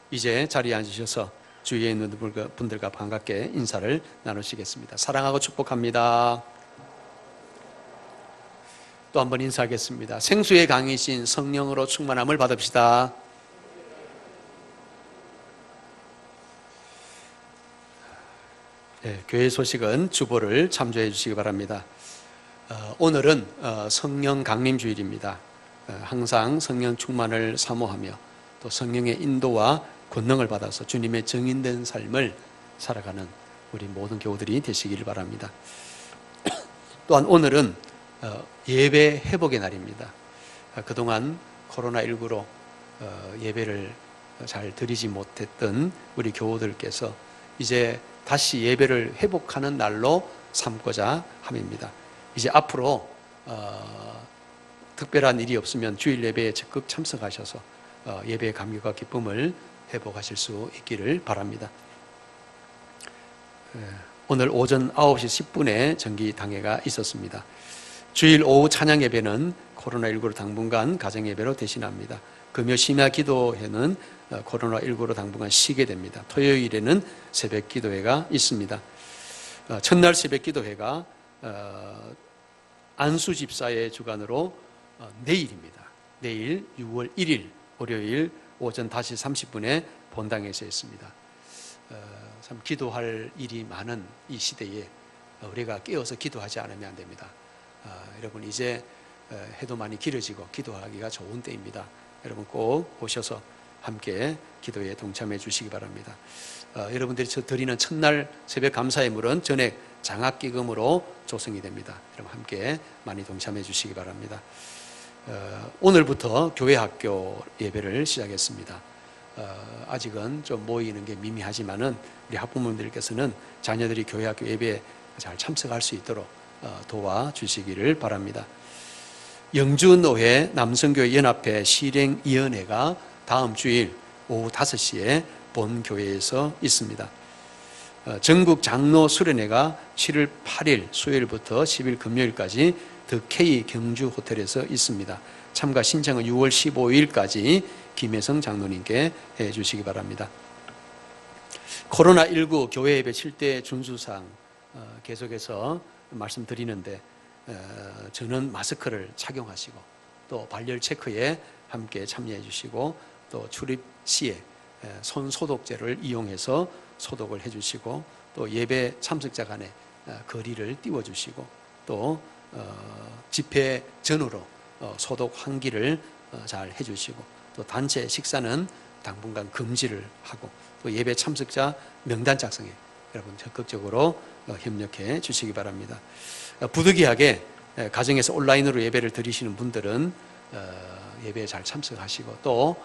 Speaker 1: 이제 자리에 앉으셔서 주위에 있는 분들과 반갑게 인사를 나누시겠습니다. 사랑하고 축복합니다. 또 한 번 인사하겠습니다. 생수의 강이신 성령으로 충만함을 받읍시다. 네, 교회 소식은 주보를 참조해 주시기 바랍니다. 오늘은 성령 강림 주일입니다. 항상 성령 충만을 사모하며 또 성령의 인도와 권능을 받아서 주님의 증인된 삶을 살아가는 우리 모든 교우들이 되시기를 바랍니다. 또한 오늘은 예배 회복의 날입니다. 그동안 코로나19로 예배를 잘 드리지 못했던 우리 교우들께서 이제 다시 예배를 회복하는 날로 삼고자 함입니다. 이제 앞으로 특별한 일이 없으면 주일 예배에 적극 참석하셔서 예배의 감격과 기쁨을 회복하실 수 있기를 바랍니다. 오늘 오전 9시 10분에 정기 당회가 있었습니다. 주일 오후 찬양 예배는 코로나19로 당분간 가정 예배로 대신합니다. 금요 심야 기도회는 코로나19로 당분간 쉬게 됩니다. 토요일에는 새벽 기도회가 있습니다. 첫날 새벽 기도회가 안수 집사의 주관으로 내일입니다. 내일 6월 1일 월요일 오전 5시 30분에 본당에서 있습니다. 참 기도할 일이 많은 이 시대에 우리가 깨어서 기도하지 않으면 안 됩니다. 여러분 이제 해도 많이 길어지고 기도하기가 좋은 때입니다. 여러분 꼭 오셔서 함께 기도에 동참해 주시기 바랍니다. 여러분들이 드리는 첫날 새벽 감사 예물은 전액 장학기금으로 조성이 됩니다. 여러분 함께 많이 동참해 주시기 바랍니다. 오늘부터 교회 학교 예배를 시작했습니다. 아직은 좀 모이는 게 미미하지만은 우리 학부모님들께서는 자녀들이 교회 학교 예배에 잘 참석할 수 있도록 도와주시기를 바랍니다. 영주노회 남성교회 연합회 실행위원회가 다음 주일 오후 5시에 본교회에서 있습니다. 전국 장로 수련회가 7월 8일 수요일부터 10일 금요일까지 더 K 경주 호텔에서 있습니다. 참가 신청은 6월 15일까지 김혜성 장로님께 해 주시기 바랍니다. 코로나19 교회 예배 7대 준수사항 계속해서 말씀드리는데 저는 마스크를 착용하시고 또 발열 체크에 함께 참여해 주시고 또 출입 시에 손 소독제를 이용해서 소독을 해 주시고 또 예배 참석자 간에 거리를 띄워 주시고 또 집회 전후로 소독 환기를 잘 해 주시고 또 단체 식사는 당분간 금지를 하고 또 예배 참석자 명단 작성에 여러분 적극적으로 협력해 주시기 바랍니다. 부득이하게 가정에서 온라인으로 예배를 드리시는 분들은 예배에 잘 참석하시고 또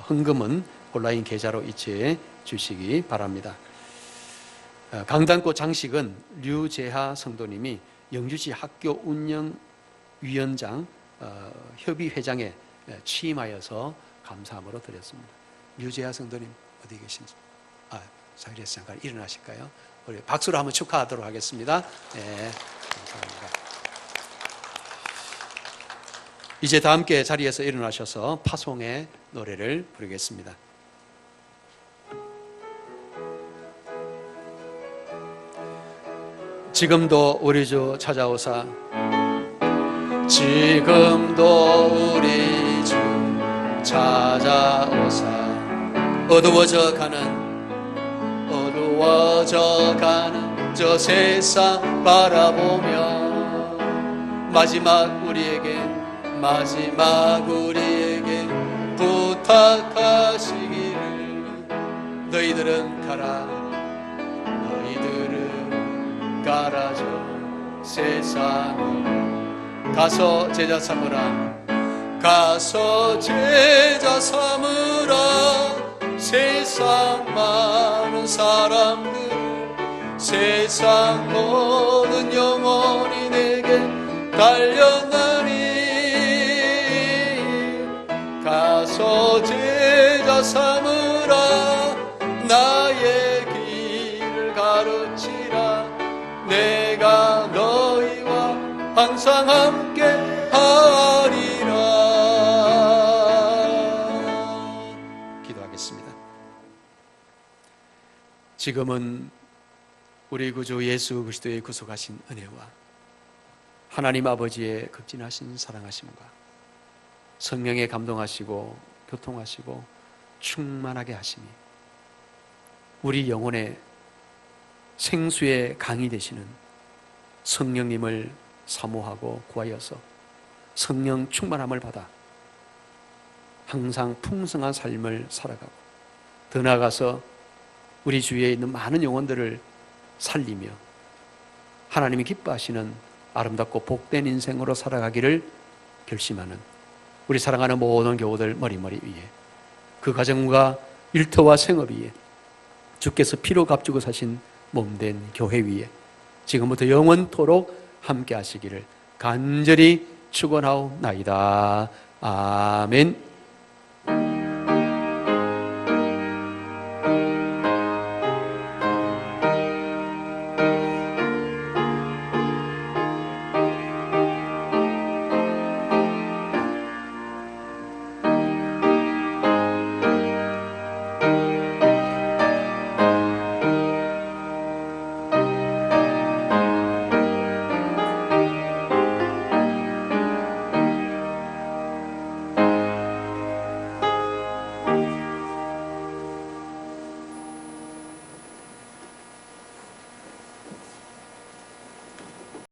Speaker 1: 헌금은 온라인 계좌로 이체해 주시기 바랍니다. 강단꽃 장식은 류재하 성도님이 영주시 학교 운영위원장 협의회장에 취임하여서 감사함으로 드렸습니다. 류재하 성도님 어디 계신지 자리에서 잠깐 일어나실까요? 우리 박수로 한번 축하하도록 하겠습니다. 네, 감사합니다. 이제 다 함께 자리에서 일어나셔서 파송의 노래를 부르겠습니다. 지금도 우리 주 찾아오사
Speaker 2: 지금도 우리 주 찾아오사 어두워져 가는 저 세상 바라보며 마지막 우리에게 부탁하시기를 너희들은 가라져 세상을 가서 제자 삼으라 세상 많은 사람들 세상 모든 영혼이 내게 달렸나니 가서 제자 삼으라 나의 길을 가르치라 내가 너희와 항상 함께 하리라.
Speaker 1: 기도하겠습니다. 지금은 우리 구주 예수 그리스도의 구속하신 은혜와 하나님 아버지의 극진하신 사랑하심과 성령에 감동하시고 교통하시고 충만하게 하심이 우리 영혼의 생수의 강이 되시는 성령님을 사모하고 구하여서 성령 충만함을 받아 항상 풍성한 삶을 살아가고 더 나아가서 우리 주위에 있는 많은 영혼들을 살리며 하나님이 기뻐하시는 아름답고 복된 인생으로 살아가기를 결심하는 우리 사랑하는 모든 교우들 머리머리 위에 그 가정과 일터와 생업 위에 주께서 피로 값주고 사신 몸된 교회 위에 지금부터 영원토록 함께 하시기를 간절히 축원하옵나이다. 아멘.